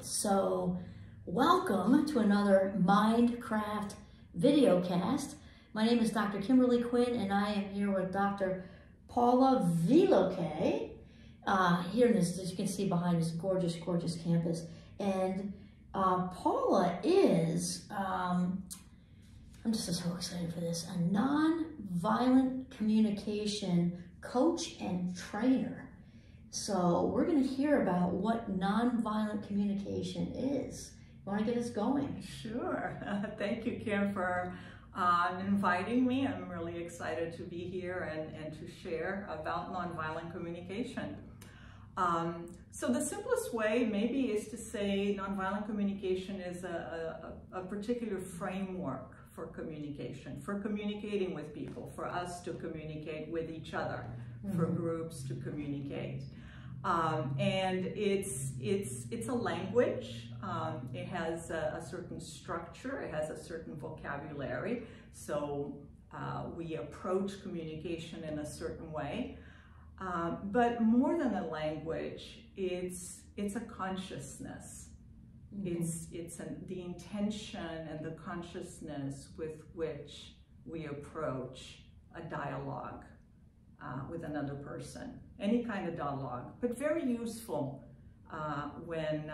So welcome to another Mindcraft video cast. My name is Dr. Kimberly Quinn and I am here with Dr. Paula Viloque here in this, as you can see behind this gorgeous, gorgeous campus. And Paula is, I'm just so excited for this, a non-violent communication coach and trainer. So we're going to hear about what nonviolent communication is. You want to get us going? Sure. Thank you, Kim, for inviting me. I'm really excited to be here and to share about nonviolent communication. So the simplest way maybe is to say nonviolent communication is a particular framework for communication, for communicating with people, for us to communicate with each other, for groups to communicate. And it's a language. It has a certain structure. It has a certain vocabulary. So we approach communication in a certain way. But more than a language, it's a consciousness. It's the intention and the consciousness with which we approach a dialogue with another person, any kind of dialogue, but very useful when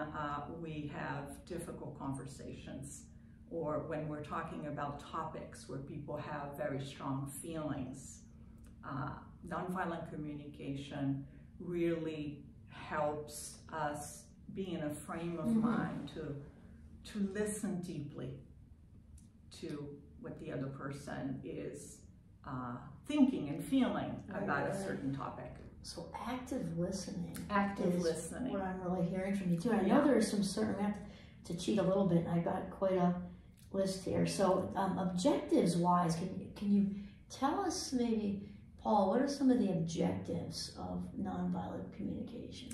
we have difficult conversations or when we're talking about topics where people have very strong feelings. Nonviolent communication really helps us be in a frame of mind to listen deeply to what the other person is thinking and feeling about a certain topic. So active listening. Active listening. What I'm really hearing from you too. I know there are some certain, we have to cheat a little bit. I've got quite a list here. So objectives wise, can you tell us maybe, Paul, what are some of the objectives of nonviolent communication?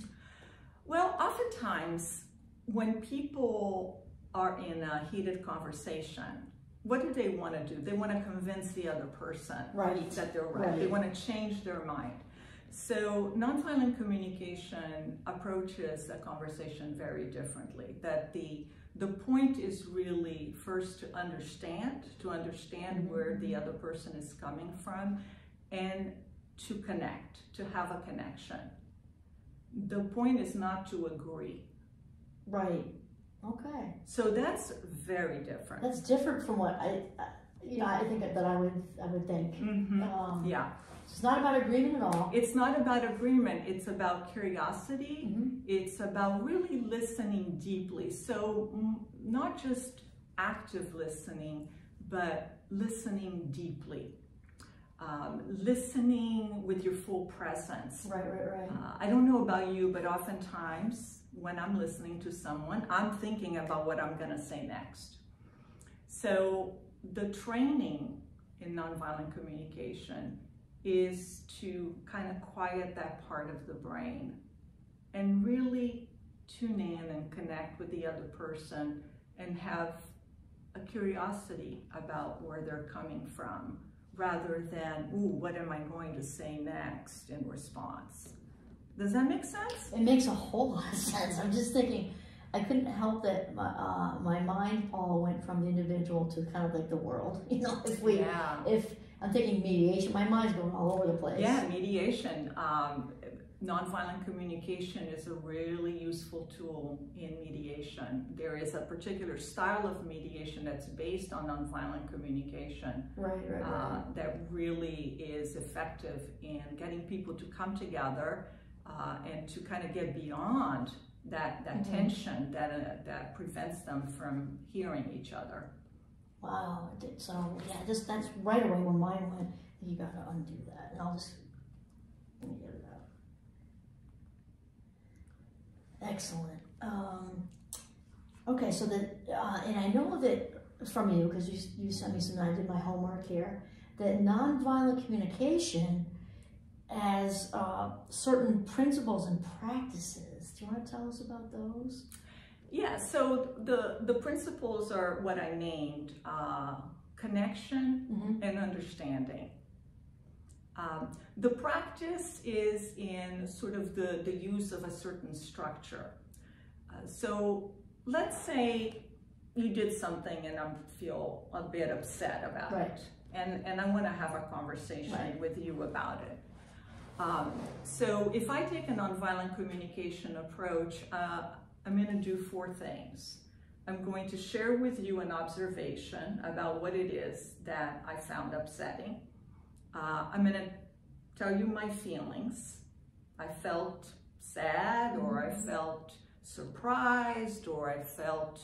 Well, oftentimes when people are in a heated conversation, what do they want to do? They want to convince the other person that they're right. They want to change their mind. So nonviolent communication approaches a conversation very differently. That the point is really first to understand where the other person is coming from and to connect, to have a connection. The point is not to agree. Right. Okay. So that's very different. That's different from what I think that I would think. Yeah. It's not about agreement at all. It's not about agreement. It's about curiosity. It's about really listening deeply. So not just active listening, but listening deeply. Listening with your full presence. Right. I don't know about you, but oftentimes when I'm listening to someone, I'm thinking about what I'm going to say next. So the training in nonviolent communication is to kind of quiet that part of the brain and really tune in and connect with the other person and have a curiosity about where they're coming from, rather than, ooh, what am I going to say next in response? Does that make sense? It makes a whole lot of sense. I'm just thinking, I couldn't help that my mind, Paul, went from the individual to kind of like the world. You know, if I'm thinking mediation, my mind's going all over the place. Yeah, mediation. Nonviolent communication is a really useful tool in mediation. There is a particular style of mediation that's based on nonviolent communication. Right. That really is effective in getting people to come together and to kind of get beyond that tension that prevents them from hearing each other. Wow. So yeah, that's right away where mine went. You got to undo that, and I'll just let me get it out. Excellent. Okay, so that and I know that from you because you sent me some. I did my homework here. That nonviolent communication has certain principles and practices. Do you want to tell us about those? Yeah, so the principles are what I named, connection and understanding. The practice is in sort of the use of a certain structure. So let's say you did something and I feel a bit upset about it. And I want to have a conversation with you about it. So if I take a nonviolent communication approach, I'm going to do 4 things. I'm going to share with you an observation about what it is that I found upsetting. I'm going to tell you my feelings. I felt sad, or I felt surprised, or I felt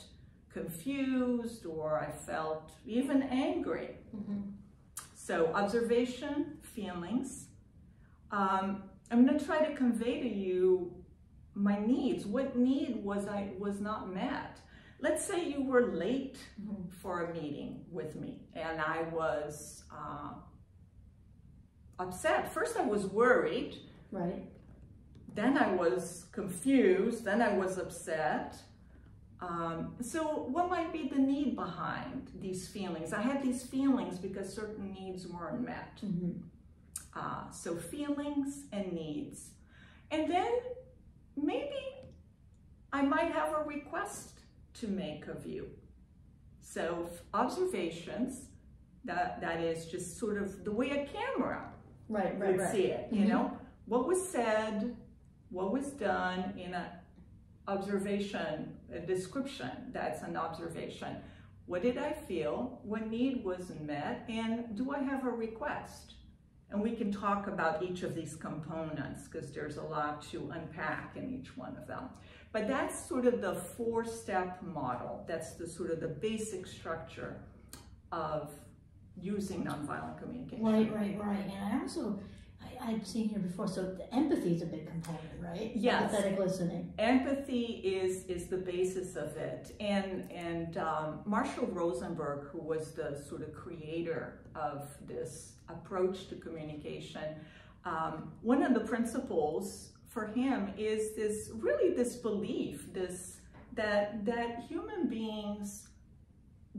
confused, or I felt even angry. So observation, feelings. I'm going to try to convey to you my needs. What need was not met? Let's say you were late for a meeting with me, and I was upset. First I was worried. Then I was confused. Then I was upset. So what might be the need behind these feelings? I had these feelings because certain needs weren't met. So feelings and needs. And then maybe I might have a request to make of you. So observations, that is just sort of the way a camera would see it, you know? What was said, what was done in an observation, a description, that's an observation. What did I feel? What need wasn't met? And do I have a request? And we can talk about each of these components because there's a lot to unpack in each one of them. But that's sort of the 4-step model. That's the sort of the basic structure of using nonviolent communication. Right. And I also, I've seen here before, so the empathy is a big component, right? Yes. Empathetic listening. Empathy is the basis of it. And Marshall Rosenberg, who was the sort of creator of this approach to communication, one of the principles for him is this belief, that human beings,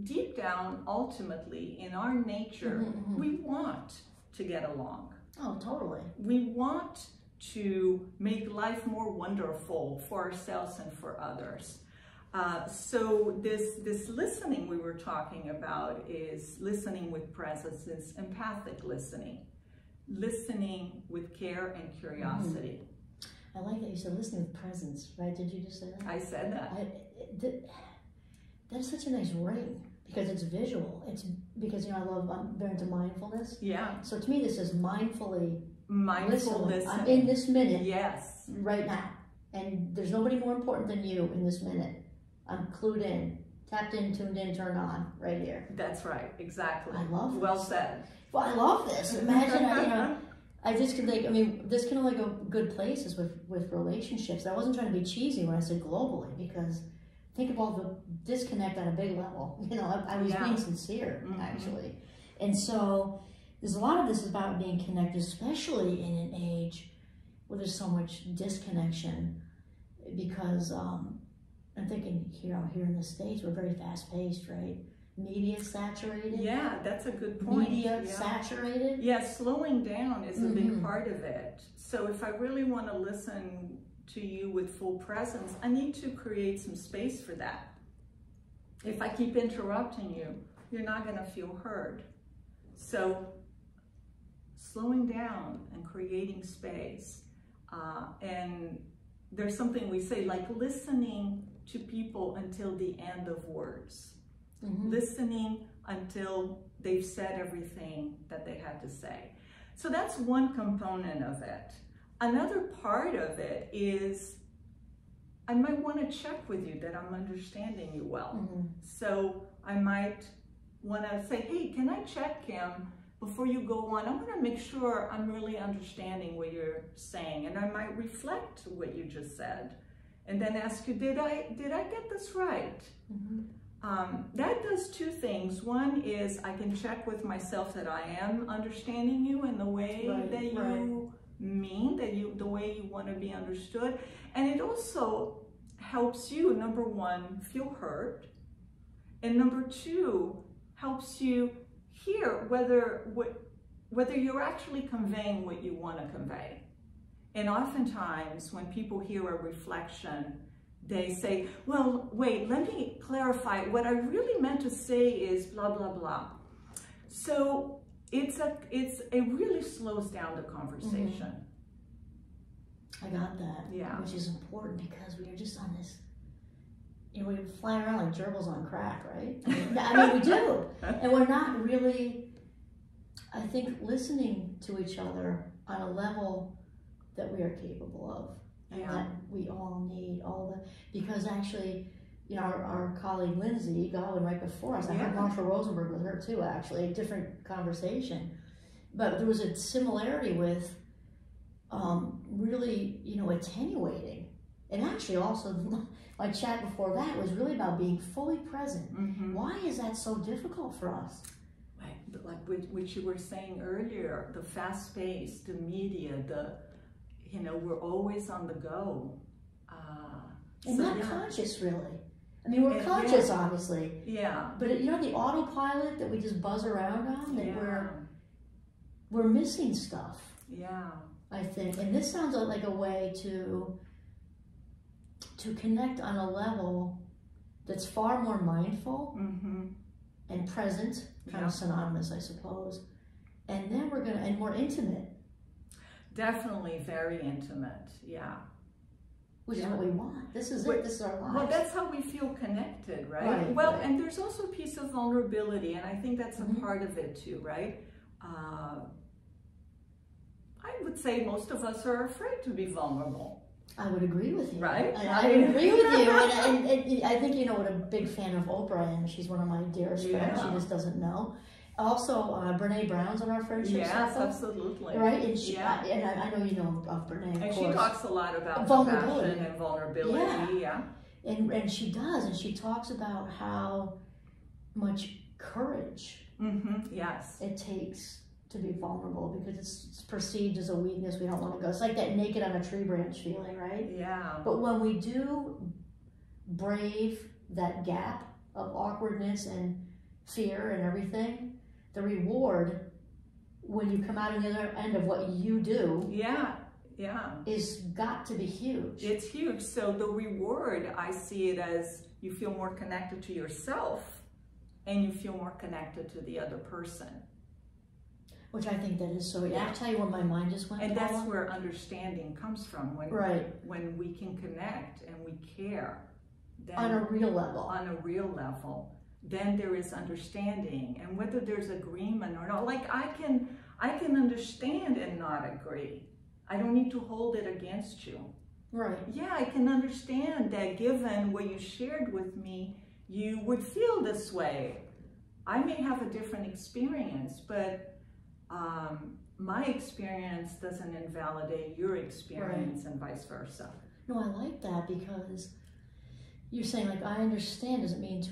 deep down, ultimately, in our nature, we want to get along. Oh, totally. We want to make life more wonderful for ourselves and for others. So this listening we were talking about is listening with presence, is empathic listening, listening with care and curiosity. I like that you said listening with presence, right? Did you just say that? I said that. That's such a nice ring because it's visual. It's because, I'm very into mindfulness. Yeah. So to me, this is mindful listening. I'm in this minute. Yes. Right now. And there's nobody more important than you in this minute. I'm clued in, tapped in, tuned in, turned on, right here. That's right. Exactly. I love this. Well said. Well, I love this. Imagine, I just could this can only go good places with relationships. I wasn't trying to be cheesy when I said globally, because think of all the disconnect on a big level. I was being sincere, actually. And so there's a lot of this about being connected, especially in an age where there's so much disconnection, because I'm thinking out here in the States, we're very fast paced, right? Media saturated. Yeah, that's a good point. Media saturated. Yeah, slowing down is a big part of it. So if I really want to listen to you with full presence, I need to create some space for that. If I keep interrupting you, you're not going to feel heard. So slowing down and creating space. And there's something we say, like listening to people until the end of words. Listening until they've said everything that they had to say. So that's one component of it. Another part of it is I might want to check with you that I'm understanding you well. So I might want to say, hey, can I check, Kim, before you go on? I want to make sure I'm really understanding what you're saying. And I might reflect what you just said and then ask you, did I get this right? That does 2 things. One is I can check with myself that I am understanding you in the way that you mean, the way you want to be understood. And it also helps you, number 1, feel heard. And number 2, helps you hear whether you're actually conveying what you want to convey. And oftentimes when people hear a reflection, they say, well, wait, let me clarify. What I really meant to say is blah, blah, blah. So it really slows down the conversation. I got that. Yeah. Which is important because we are just on this, we're flying around like gerbils on crack, right? I mean, we do. And we're not really, I think, listening to each other on a level that we are capable of. And that we all need because actually, our colleague Lindsay Godwin right before us, I had Marshall Rosenberg with her too, actually, a different conversation. But there was a similarity with really, attenuating. And actually also, my chat before that was really about being fully present. Why is that so difficult for us? Like which you were saying earlier, the fast pace, the media, we're always on the go. And not conscious, really. I mean, we're conscious, obviously. Yeah. But the autopilot that we just buzz around on, that we're missing stuff. Yeah. I think, and this sounds like a way to connect on a level that's far more mindful and present, kind of synonymous, I suppose. And then and more intimate. Definitely very intimate, yeah. Which is what we want. This is it, this is our life. Well, that's how we feel connected, right? Well, and there's also a piece of vulnerability, and I think that's a part of it too, right? I would say most of us are afraid to be vulnerable. I would agree with you. Right? I agree with you. And I think what a big fan of Oprah I am. She's one of my dearest friends. She just doesn't know. Also, Brene Brown's on our friendship circle. Absolutely. Right? And I know you know of Brene, and she talks a lot about vulnerability and vulnerability. Yeah. And she does. And she talks about how much courage it takes to be vulnerable, because it's perceived as a weakness. We don't want to go. It's like that naked on a tree branch feeling, right? Yeah. But when we do brave that gap of awkwardness and fear and everything, the reward when you come out on the other end of what you do is got to be huge. It's huge. So the reward, I see it as you feel more connected to yourself and you feel more connected to the other person. Which I think that is so. I'll tell you where my mind just went. And that's where understanding comes from. When we can connect and we care. Then, on a real level. On a real level. Then there is understanding. And whether there's agreement or not. Like I can understand and not agree. I don't need to hold it against you. Right. Yeah, I can understand that given what you shared with me, you would feel this way. I may have a different experience, but my experience doesn't invalidate your experience and vice versa. No, I like that, because you're saying, like, I understand doesn't mean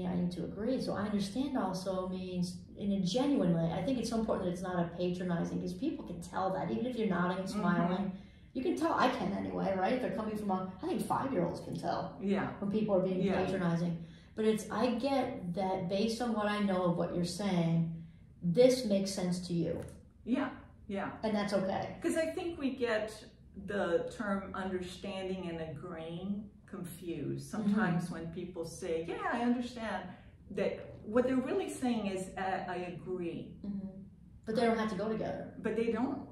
I need to agree. So I understand also means in a genuine way. I think it's so important that it's not a patronizing, because people can tell that, even if you're nodding and smiling. You can tell. I can anyway, right? If they're coming from I think 5-year-olds can tell when people are being patronizing. But I get that based on what I know of what you're saying, this makes sense to you. Yeah. And that's okay. Because I think we get the term understanding and agreeing confused. Sometimes when people say, yeah, I understand, that what they're really saying is, I agree. But they don't have to go together. But they don't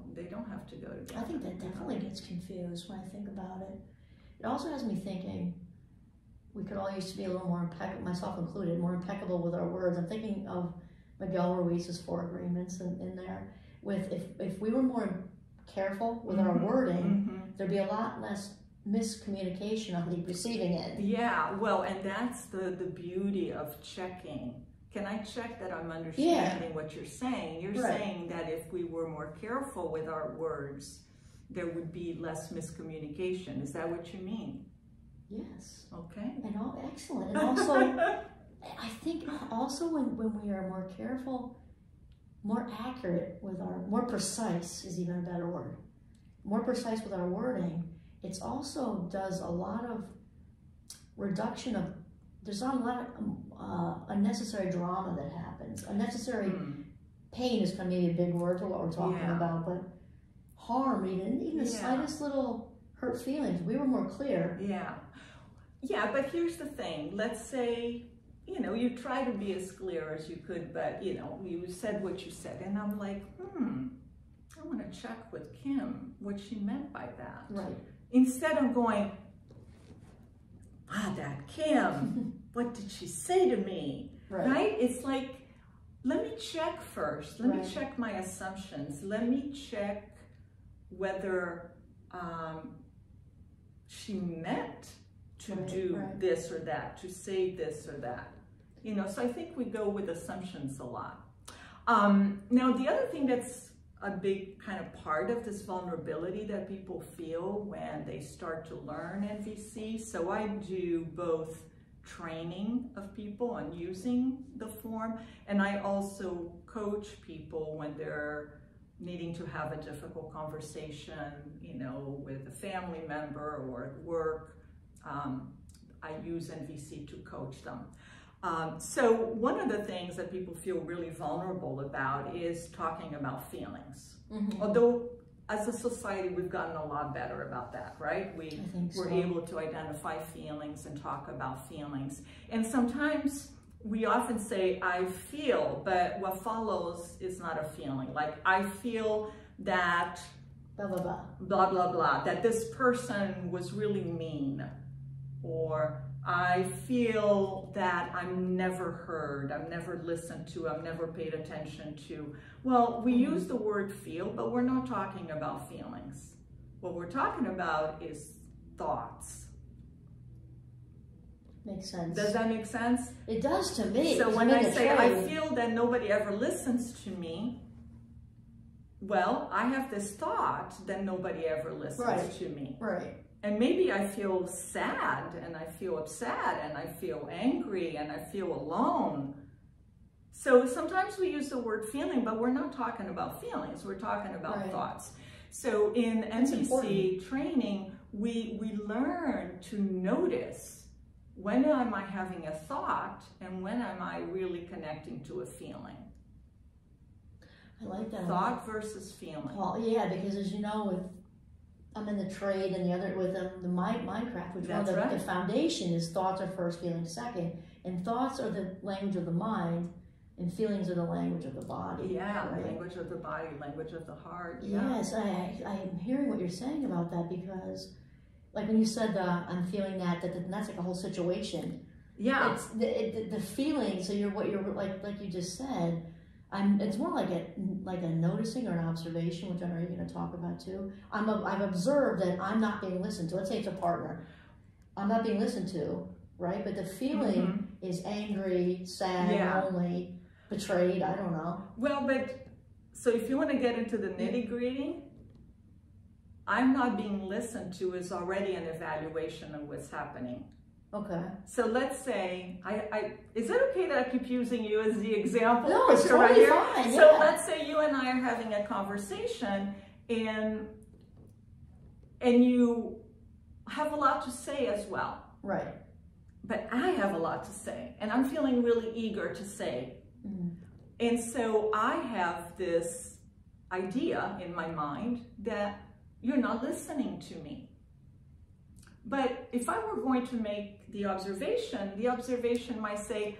have to go together. I think that definitely gets confused when I think about it. It also has me thinking, we could all used to be a little more impeccable, myself included, more impeccable with our words. I'm thinking of Miguel Ruiz's 4 agreements in there. With if we were more careful with our wording, there'd be a lot less miscommunication on the receiving end. Yeah, well, and that's the beauty of checking. Can I check that I'm understanding what you're saying? You're saying that if we were more careful with our words, there would be less miscommunication. Is that what you mean? Yes. Okay. And excellent. And also, I think also when we are more careful, more accurate with more precise is even a better word. More precise with our wording, it also does a lot of reduction of, there's not a lot of unnecessary drama that happens. Unnecessary pain is kind of maybe a big word for what we're talking about, but harm, even the slightest little hurt feelings, we were more clear. Yeah. Yeah, but here's the thing. Let's say, you know, you try to be as clear as you could, but, you know, you said what you said. And I'm like, I want to check with Kim what she meant by that. Right. Instead of going, that Kim, what did she say to me? Right? It's like, let me check first. Let me check my assumptions. Let me check whether she meant to do this or that, to say this or that. You know, so I think we go with assumptions a lot. Now, the other thing that's a big kind of part of this vulnerability that people feel when they start to learn NVC. So I do both training of people on using the form, and I also coach people when they're needing to have a difficult conversation, you know, with a family member or at work. I use NVC to coach them. So one of the things that people feel really vulnerable about is talking about feelings. Although as a society, we've gotten a lot better about that, right? We're able to identify feelings and talk about feelings. And sometimes we often say, I feel, but what follows is not a feeling. Like, I feel that blah, blah, blah. Blah, blah, blah, that this person was really mean. Or I feel that I'm never heard, I'm never listened to, I'm never paid attention to. Well, we use the word feel, but we're not talking about feelings. What we're talking about is thoughts. Makes sense. Does that make sense? It does to me. So when I say I feel that nobody ever listens to me, well, I have this thought that nobody ever listens to me. Right. And maybe I feel sad, and I feel upset, and I feel angry, and I feel alone. So sometimes we use the word feeling, but we're not talking about feelings. We're talking about thoughts. So in NVC training, we learn to notice, when am I having a thought, and when am I really connecting to a feeling? I like that. Thought versus feeling. Well, yeah, because as you know, I'm in the trade, and the other with the Mindcraft, which the foundation is thoughts are first, feelings second, and thoughts are the language of the mind, and feelings are the language of the body. Yeah, language of the body, language of the heart. Yes, I'm hearing what you're saying about that, because, like when you said I'm feeling that that's like a whole situation. Yeah, it's the feeling. So what you're like you just said. It's more like a noticing or an observation, which I know you're going to talk about too. I've observed that I'm not being listened to. Let's say it's a partner. I'm not being listened to, right? But the feeling is angry, sad, lonely, betrayed. I don't know. Well, but so if you want to get into the nitty-gritty, I'm not being listened to is already an evaluation of what's happening. Okay. So let's say, is it okay that I keep using you as the example? No, it's totally fine. So let's say you and I are having a conversation, and you have a lot to say as well. Right. But I have a lot to say, and I'm feeling really eager to say. And so I have this idea in my mind that you're not listening to me. But if I were going to make the observation might say,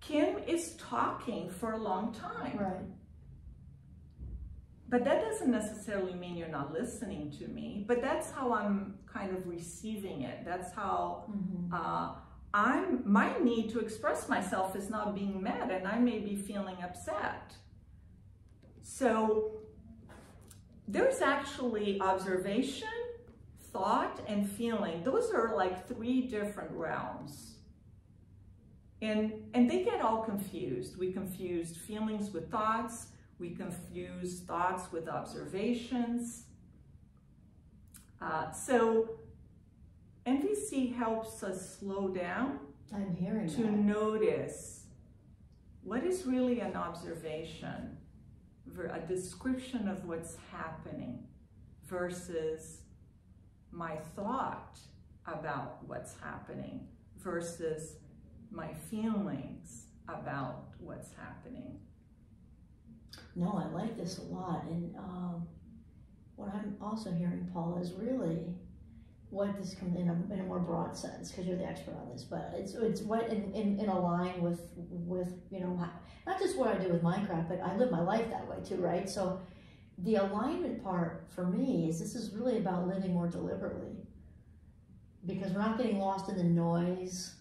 Kim is talking for a long time. Right. But that doesn't necessarily mean you're not listening to me, but that's how I'm kind of receiving it. That's how my need to express myself is not being met, and I may be feeling upset. So there's actually observation, thought, and feeling. Those are like three different realms. And they get all confused. We confuse feelings with thoughts. We confuse thoughts with observations. So NVC helps us slow down. I'm hearing to notice what is really an observation, a description of what's happening, versus my thought about what's happening, versus my feelings about what's happening. No, I like this a lot. And what I'm also hearing, Paula, is really what this comes in a more broad sense, because you're the expert on this, but it's what in a line with you know, not just what I do with Minecraft, but I live my life that way too, right? So the alignment part for me is this is really about living more deliberately, because we're not getting lost in the noise,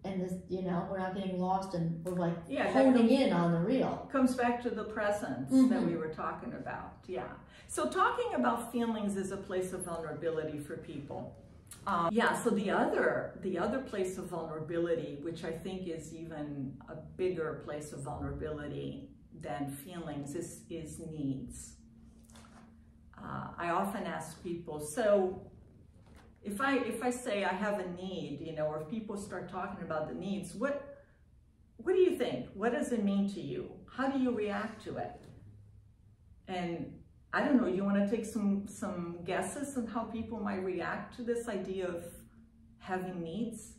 and this, you know, we're not getting lost and we're like honing in on the real. Comes back to the presence that we were talking about. Yeah. So talking about feelings is a place of vulnerability for people. So the other place of vulnerability, which I think is even a bigger place of vulnerability than feelings, is needs. I often ask people, so if I say I have a need, you know, or if people start talking about the needs, what do you think? What does it mean to you? How do you react to it? And I don't know, you want to take some guesses on how people might react to this idea of having needs?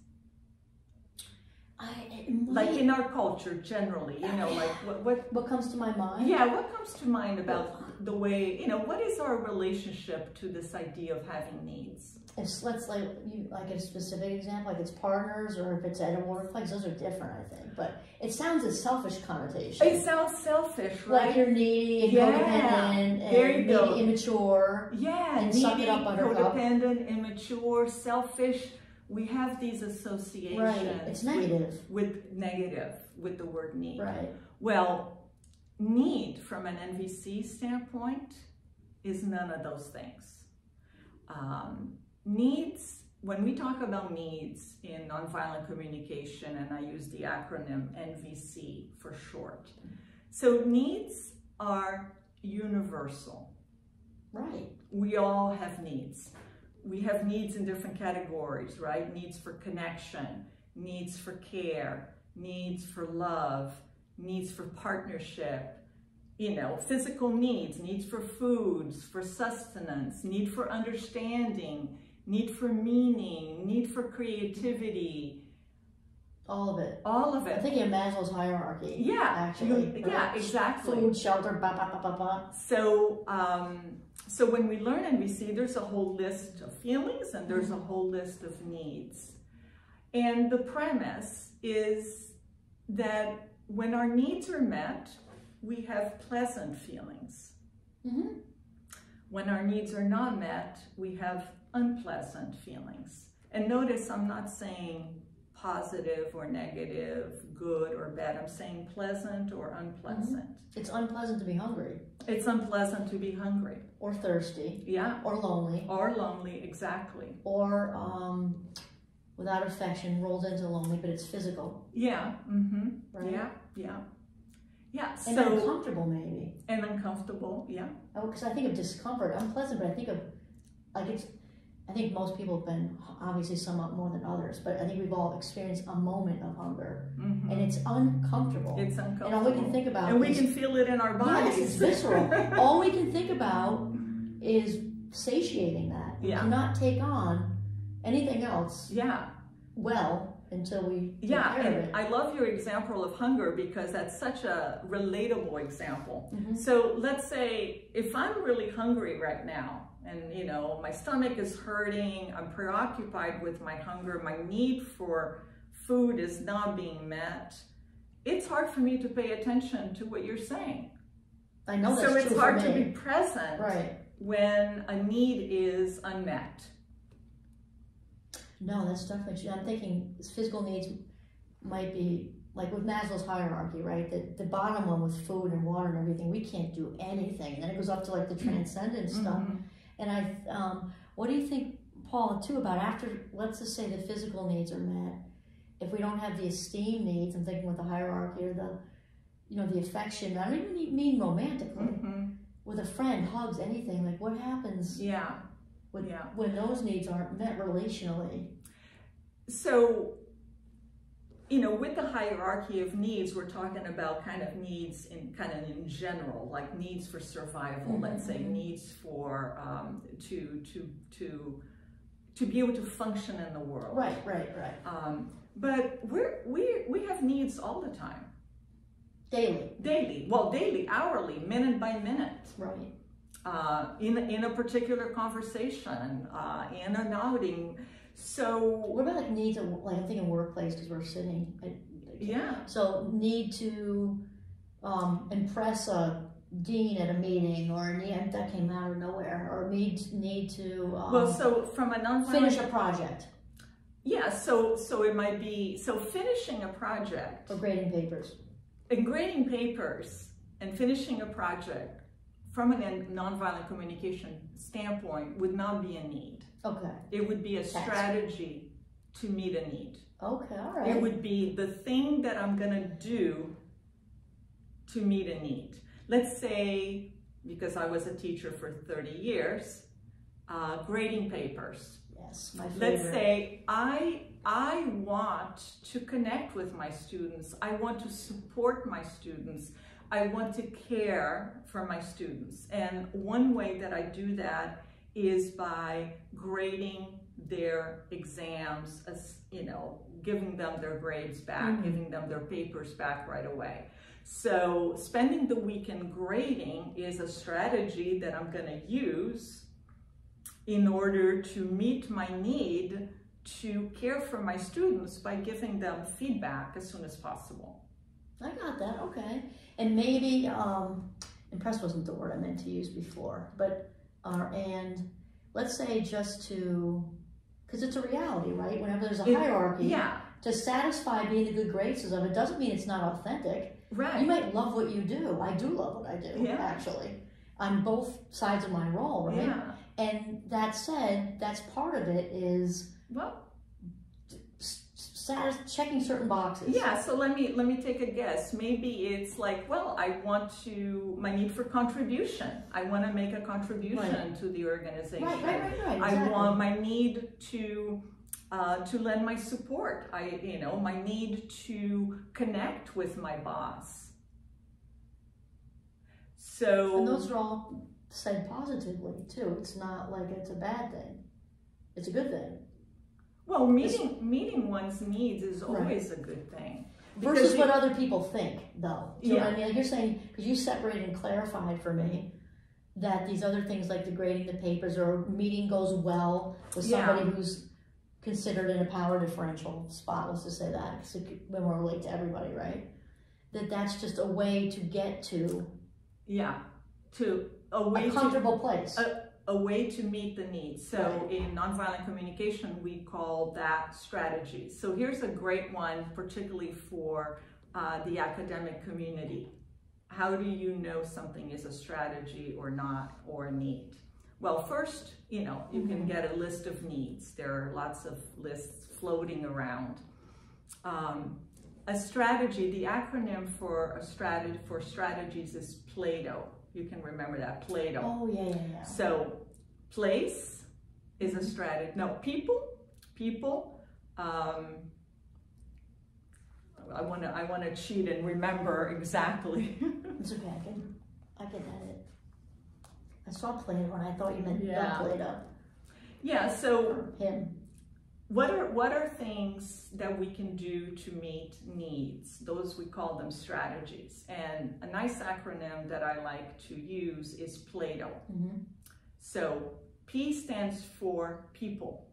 Like in our culture generally, you know, like what comes to my mind? Yeah, what comes to mind about the way, you know, what is our relationship to this idea of having needs? If let's like a specific example, like it's partners, or if it's at a workplace, those are different, I think. But it sounds a selfish connotation. It sounds selfish, right? Like you're needy and codependent and maybe immature. Yeah, and needy, suck it up, buttercup. Codependent, immature, selfish. We have these associations. Right. It's negative. With the word need. Right. Well, need from an NVC standpoint is none of those things. Needs, when we talk about needs in nonviolent communication, and I use the acronym NVC for short. So needs are universal. Right. We all have needs. We have needs in different categories, right? Needs for connection, needs for care, needs for love, needs for partnership, you know, physical needs, needs for foods, for sustenance, need for understanding, need for meaning, need for creativity. All of it. All of it. I'm thinking of Maslow's hierarchy. Yeah. Actually. Yeah, exactly. Food, shelter, ba ba ba ba ba. So when we learn NVC, there's a whole list of feelings and there's a whole list of needs. And the premise is that when our needs are met, we have pleasant feelings. Mm-hmm. When our needs are not met, we have unpleasant feelings. And notice I'm not saying positive or negative, good or bad. I'm saying pleasant or unpleasant. Mm-hmm. It's unpleasant to be hungry. It's unpleasant to be hungry. Or thirsty. Yeah. Or lonely. Or lonely, exactly. Or without affection, rolls into lonely, but it's physical. Yeah. Mm-hmm. Right? Yeah. Yeah. Yeah. And uncomfortable, maybe. And uncomfortable, yeah. Oh, because I think of discomfort, unpleasant, but I think of, like I think most people have been, obviously somewhat more than others, but I think we've all experienced a moment of hunger. Mm-hmm. And it's uncomfortable. It's uncomfortable. And all we can think about and we can feel it in our bodies. Yes, it's visceral. All we can think about is satiating that. We cannot take on anything else. Yeah. Well, until we take care of it. I love your example of hunger because that's such a relatable example. Mm-hmm. So let's say if I'm really hungry right now, and you know, my stomach is hurting, I'm preoccupied with my hunger, my need for food is not being met, it's hard for me to pay attention to what you're saying. I know that's true. So it's hard to be present when a need is unmet. No, that's definitely true. I'm thinking physical needs might be, like with Maslow's hierarchy, right? The bottom one with food and water and everything, we can't do anything. And then it goes up to like the transcendent stuff. And what do you think, Paula, too, about after, let's just say the physical needs are met, if we don't have the esteem needs, I'm thinking with the hierarchy or the, you know, the affection, I don't even mean romantically, with a friend, hugs, anything, like what happens when those needs aren't met relationally? So, you know, with the hierarchy of needs, we're talking about kind of needs in general, like needs for survival, let's say, needs for to be able to function in the world. Right. But we have needs all the time. Daily. Well, daily, hourly, minute by minute. Right. in a particular conversation, in an outing. So what about like needs, like I'm thinking workplace because we're sitting. Yeah. So need to impress a dean at a meeting, or that came out of nowhere, or need to well, so from a nonviolent, finish a project. Yeah, so it might be, so finishing a project. Or grading papers. And grading papers and finishing a project from a nonviolent communication standpoint would not be a need. Okay. It would be a strategy to meet a need. Okay, all right. It would be the thing that I'm gonna do to meet a need. Let's say, because I was a teacher for 30 years, grading papers. Yes, my favorite. Let's say I want to connect with my students. I want to support my students. I want to care for my students. And one way that I do that is by grading their exams, as you know, giving them their grades back, giving them their papers back right away. So spending the weekend grading is a strategy that I'm going to use in order to meet my need to care for my students by giving them feedback as soon as possible. I got that, okay. And maybe, impressed wasn't the word I meant to use before, but, and let's say just to, because it's a reality, right? Whenever there's a hierarchy, to satisfy being the good graces of it doesn't mean it's not authentic. Right. You might love what you do. I do love what I do, actually. On both sides of my role, right? Yeah. And that said, that's part of it is checking certain boxes. Yeah, so let me take a guess. Maybe it's like, well, I want to, my need for contribution. I want to make a contribution to the organization. Right, exactly. I want my need to lend my support. My need to connect with my boss. So, and those are all said positively too. It's not like it's a bad thing. It's a good thing. Well, meeting one's needs is always a good thing. Versus what other people think, though. Do you know what I mean? Like you're saying, because you separated and clarified for me that these other things like the grading the papers or meeting goes well with somebody who's considered in a power differential spot, let's just say that, because when we relate to everybody, right? That's just a way to get to a comfortable place. A way to meet the needs. So in nonviolent communication, we call that strategy. So here's a great one, particularly for the academic community. How do you know something is a strategy or not, or a need? Well, first, you can get a list of needs. There are lots of lists floating around. A strategy, the acronym for strategies is PLATO. You can remember that, PLATO. Oh, yeah. So, place is a strategy. No, people. I want to cheat and remember exactly. It's okay. I can edit. I saw Plato and I thought you meant Plato. Yeah. So him. What are things that we can do to meet needs? Those, we call them strategies. And a nice acronym that I like to use is PLATO. So P stands for people.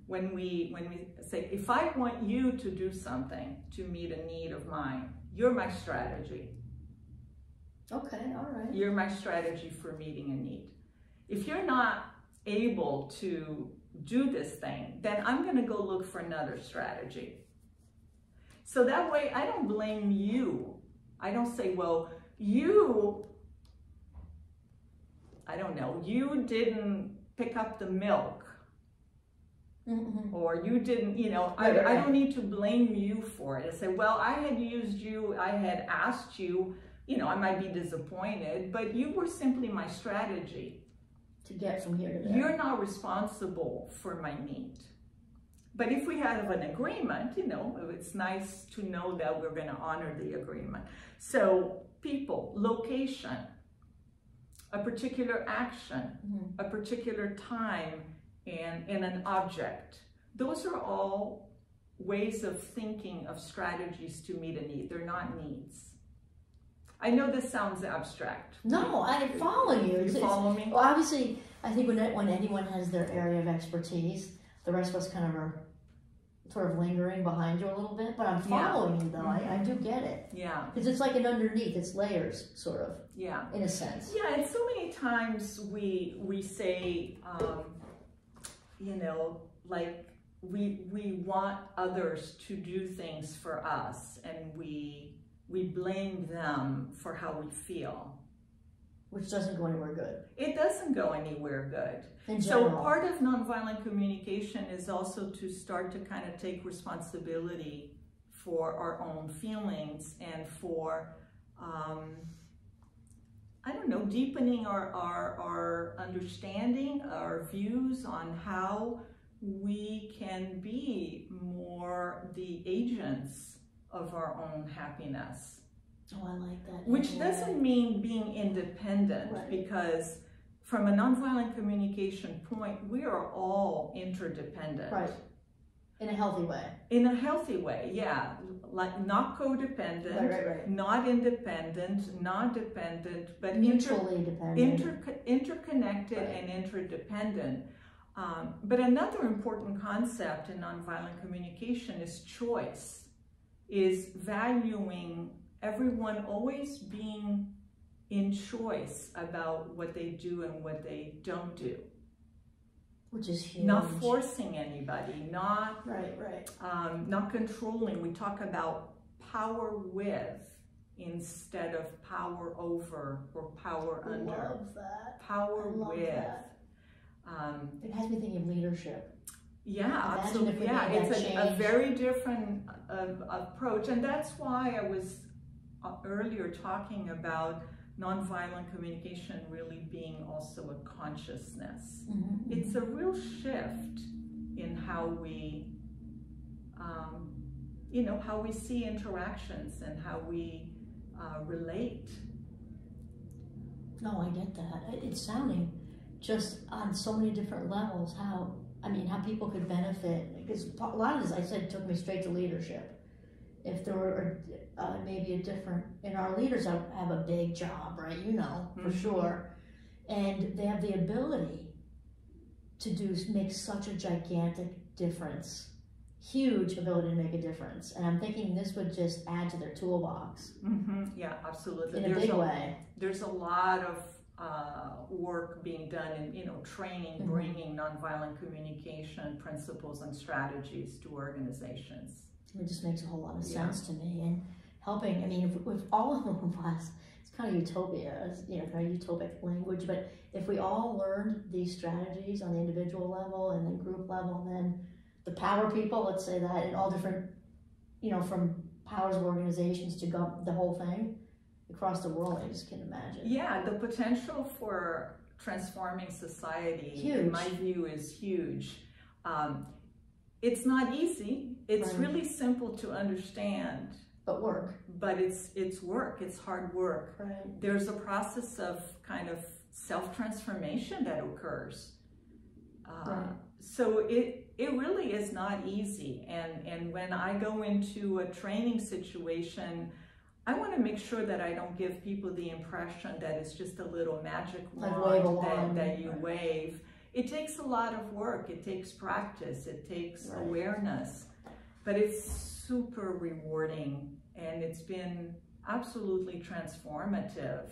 When we say, if I want you to do something to meet a need of mine, you're my strategy. Okay, all right. You're my strategy for meeting a need. If you're not able to do this thing, then I'm going to go look for another strategy. So that way I don't blame you. I don't say, well, you didn't pick up the milk. Or you didn't, I don't need to blame you for it. I say, well, I had used you, I had asked you, I might be disappointed, but you were simply my strategy. To get from here to there. You're not responsible for my need. But if we have an agreement, it's nice to know that we're going to honor the agreement. So people, location, a particular action, a particular time, and an object. Those are all ways of thinking of strategies to meet a need. They're not needs. I know this sounds abstract. No, I follow you. You follow me? Well, obviously, I think when anyone has their area of expertise, the rest of us kind of are sort of lingering behind you a little bit, but I'm following you though. I do get it. Yeah. Because it's like an underneath, it's layers, sort of. Yeah. In a sense. Yeah, and so many times we say, you know, like we want others to do things for us, and we blame them for how we feel. Which doesn't go anywhere good. It doesn't go anywhere good. In general. So part of nonviolent communication is also to start to kind of take responsibility for our own feelings and for, I don't know, deepening our understanding, our views on how we can be more the agents of our own happiness. Oh, I like that. Which doesn't mean being independent, right. Because from a nonviolent communication point, we are all interdependent. Right. In a healthy way. In a healthy way, yeah. Like not codependent, right. not independent, not dependent, but mutually dependent. interconnected and interdependent. But another important concept in nonviolent communication is choice, is valuing everyone always being in choice about what they do and what they don't do. Which is huge. Not forcing anybody, not not controlling. We talk about power with instead of power over or power under. I love that. Power with. That. It has me thinking of leadership. Yeah, absolutely. Yeah, it's a very different approach, and that's why I was earlier talking about nonviolent communication really being also a consciousness. Mm-hmm. It's a real shift in how we, you know, how we see interactions and how we relate. No, I get that. It's sounding just on so many different levels how people could benefit. Because a lot of this, I said, took me straight to leadership. If there were maybe a different, and our leaders have a big job, right? You know, for sure. And they have the ability to make such a gigantic difference, huge ability to make a difference. And I'm thinking this would just add to their toolbox. Yeah, absolutely. In a big way. There's a lot of work being done in, you know, training, bringing nonviolent communication principles and strategies to organizations. It just makes a whole lot of sense to me. And helping, I mean, if all of us, it's kind of utopia, you know, kind of utopic language, but if we all learned these strategies on the individual level and then group level, and then the power people, let's say that, in all different, you know, from powers of organizations to go the whole thing across the world, I just can't imagine. Yeah, the potential for transforming society, in my view, is huge. It's not easy. It's really simple to understand. But work. But it's work. It's hard work. Right. There's a process of kind of self-transformation that occurs. So it really is not easy. And when I go into a training situation, I want to make sure that I don't give people the impression that it's just a little magic wand that you wave. It takes a lot of work. It takes practice. It takes awareness. But it's super rewarding, and it's been absolutely transformative,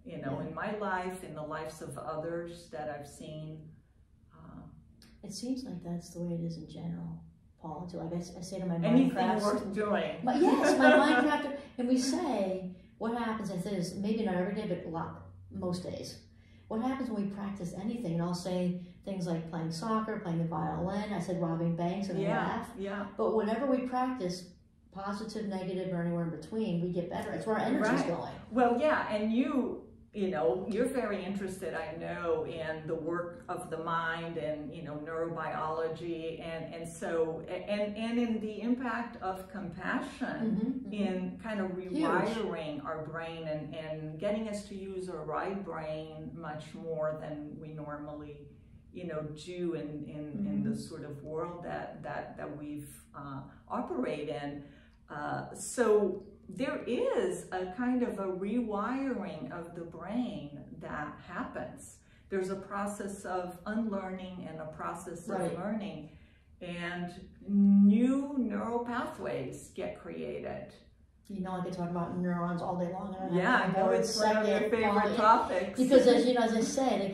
you know, in my life, in the lives of others that I've seen. It seems like that's the way it is in general, Paula, too. Like I say to my anything Minecraft, worth doing. My Minecraft, and we say, what happens, I say this, maybe not every day, but most days. What happens when we practice anything? And I'll say things like playing soccer, playing the violin. I said robbing banks, and they laugh. Yeah. But whenever we practice, positive, negative, or anywhere in between, we get better. It's where our energy's going. Well, yeah, and you know, you're very interested, I know, in the work of the mind and, you know, neurobiology and so, and in the impact of compassion in kind of rewiring our brain and getting us to use our right brain much more than we normally, you know, do in the sort of world that we've operate in. So there is a kind of a rewiring of the brain that happens. There's a process of unlearning and a process of learning, and new neural pathways get created. You know, I could talk about neurons all day long. Yeah, I know it's one of your favorite topics. Because as you know, as I say,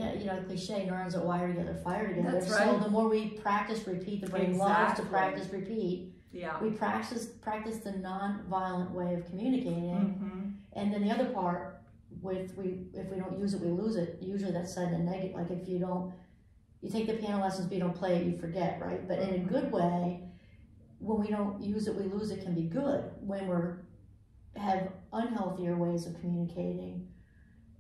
cliche, neurons that wire together, fire together. That's right. So the more we practice, repeat, the brain loves to practice, repeat. Yeah. We practice the non-violent way of communicating, and then the other part, if we don't use it, we lose it. Usually that's said in a negative, like if you take the piano lessons, but you don't play it, you forget, right? But in a good way, when we don't use it, we lose it can be good. When have unhealthier ways of communicating,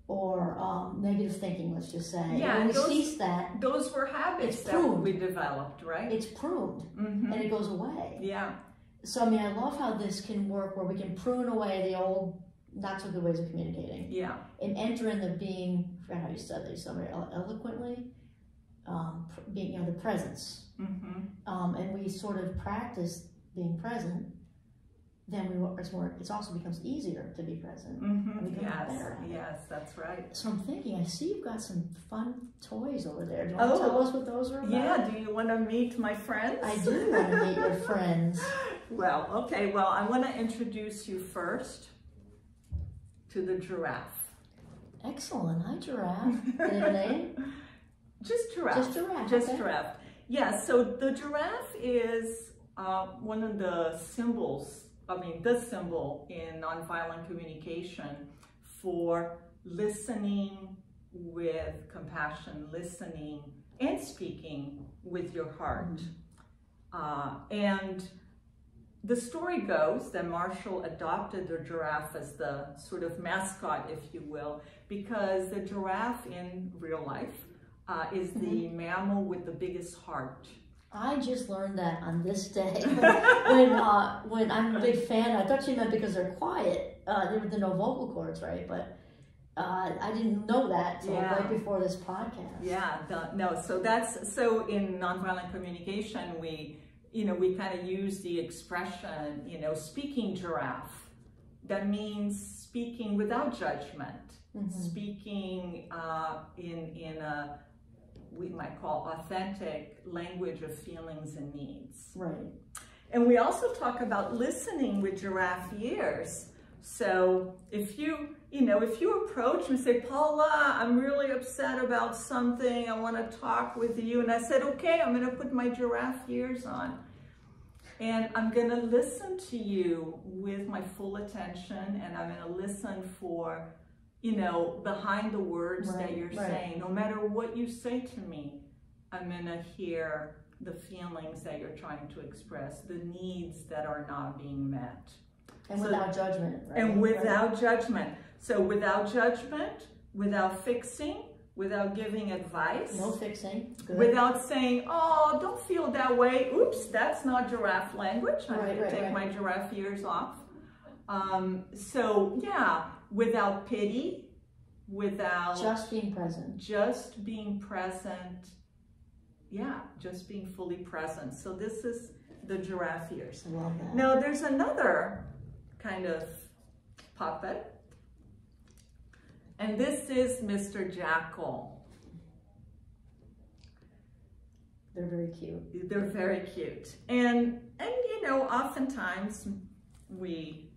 or negative thinking, let's just say. Yeah, when we cease that, those were habits that we developed, right? It's pruned, and it goes away. Yeah. So I mean, I love how this can work, where we can prune away the old, not so good ways of communicating. Yeah. And enter in the being, I forgot how you said this, so very eloquently, being, the presence. And we sort of practice being present. Then it also becomes easier to be present. Yes, that's right. So I'm thinking, I see you've got some fun toys over there. Do you want to tell us what those are about? Yeah, do you want to meet my friends? I do want to meet your friends. Well, okay, I want to introduce you first to the giraffe. Excellent. Hi, giraffe. Do you have a name? Just giraffe. Just giraffe. Just giraffe. Yeah, so the giraffe is one of the symbols, the symbol in nonviolent communication for listening with compassion, listening and speaking with your heart. And the story goes that Marshall adopted the giraffe as the sort of mascot, if you will, because the giraffe in real life is the mammal with the biggest heart. I just learned that on this day when I'm a big fan. I thought you meant because they're quiet. There no vocal cords, right? But I didn't know that until right before this podcast. Yeah, so in nonviolent communication, we kind of use the expression, speaking giraffe. That means speaking without judgment, speaking in a, we might call authentic language of feelings and needs. Right. And we also talk about listening with giraffe ears. So if you approach me and say, Paula, I'm really upset about something, I want to talk with you. And I said, okay, I'm going to put my giraffe ears on. And I'm going to listen to you with my full attention, and I'm going to listen for, behind the words that you're saying. No matter what you say to me, I'm going to hear the feelings that you're trying to express, the needs that are not being met. And without judgment, right? And without judgment. So without judgment, without fixing, without giving advice. No fixing. Good. Without saying, oh, don't feel that way. Oops, that's not giraffe language. I'm going to take my giraffe ears off. So yeah, without pity, without... Just being present. Just being present. Yeah, just being fully present. So this is the giraffe ears. I love that. Now there's another kind of puppet. And this is Mr. Jackal. They're very cute. They're very cute. And oftentimes we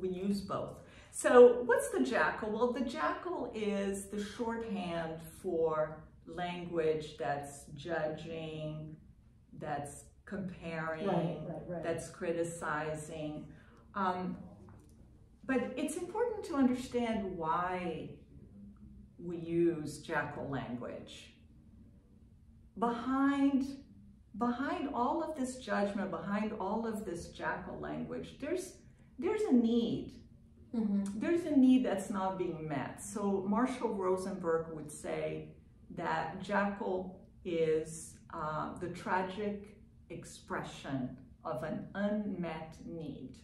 use both. So what's the jackal? Well, the jackal is the shorthand for language that's judging, that's comparing, that's criticizing. But it's important to understand why we use jackal language. Behind all of this judgment, behind all of this jackal language, there's a need. There's a need that's not being met. So Marshall Rosenberg would say that jackal is the tragic expression of an unmet need.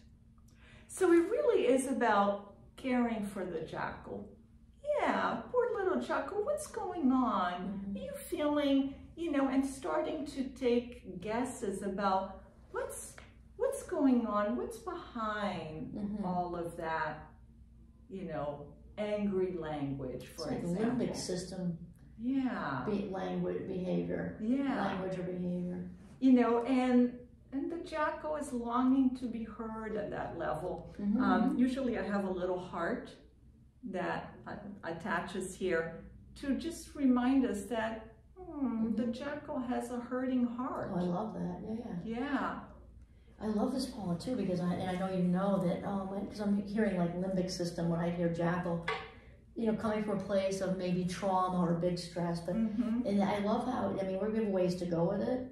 So it really is about caring for the jackal. Yeah, poor little jackal, what's going on? Are you feeling, and starting to take guesses about what's what's going on? What's behind all of that, you know, angry language, for example? Limbic system. Yeah. Language, behavior. Yeah. Language or behavior. You know, and the jackal is longing to be heard at that level. Usually I have a little heart that attaches here to just remind us that the jackal has a hurting heart. Oh, I love that. Yeah. Yeah. I love this, Paula, too, because I know you know that, because I'm hearing like limbic system when I hear jackal, you know, coming from a place of maybe trauma or big stress, but and I love how, I mean, we have ways to go with it,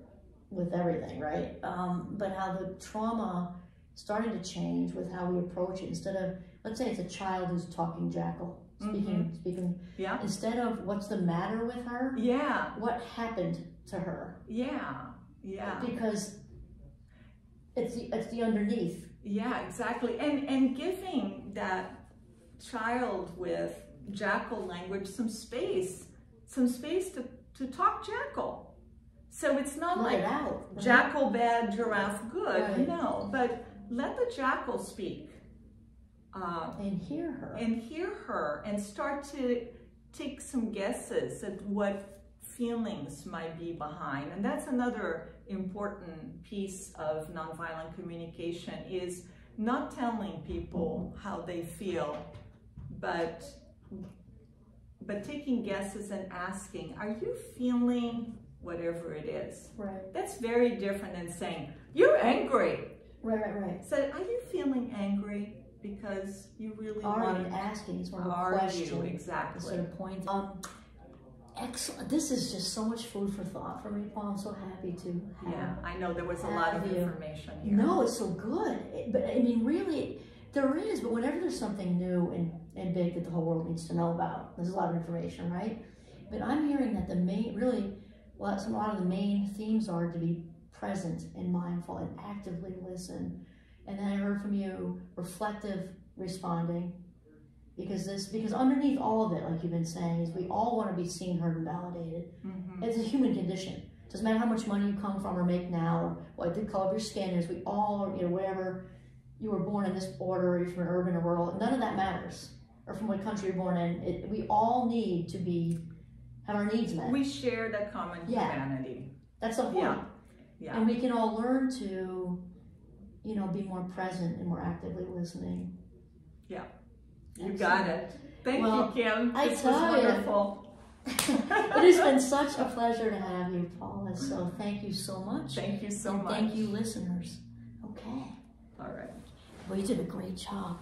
with everything, right? But how the trauma starting to change with how we approach it. Instead of, let's say it's a child who's talking jackal, speaking, yeah. Instead of what's the matter with her, yeah, what happened to her, yeah, yeah, because it's the underneath. Yeah, exactly, and giving that child with jackal language some space to talk jackal. So it's not Let like it out, right? Jackal bad, giraffe good. Right. No, but let the jackal speak. And hear her. And hear her and start to take some guesses at what feelings might be behind. And that's another important piece of nonviolent communication, is not telling people how they feel, but taking guesses and asking, are you feeling whatever it is? Right. That's very different than saying, you're angry. Right. So are you feeling angry because you really want to asking is more of a question. You? Exactly. Instead of pointing. Excellent. This is just so much food for thought for me, Paul. I'm so happy to have. Yeah, I know there was a lot of information here. No, it's so good. But I mean, really, there is. But whenever there's something new and big that the whole world needs to know about, there's a lot of information, right? But I'm hearing that a lot of the main themes are to be present and mindful and actively listen. And then I heard from you reflective responding, because underneath all of it, like you've been saying, is we all want to be seen, heard, and validated. It's a human condition. Doesn't matter how much money you come from or make now, or what the color of your skin is. We all, you know, whatever you were born in this order, or you're from an urban or rural, none of that matters. Or from what country you're born in, we all need to have our needs met. We share that common humanity. That's the point. Yeah. And we can all learn to, you know, be more present and more actively listening. Yeah. You got it. Thank you, Kim. This was wonderful. It has been such a pleasure to have you, Paula. So thank you so much. Thank you so much. Thank you, listeners. Okay. All right. Well, you did a great job.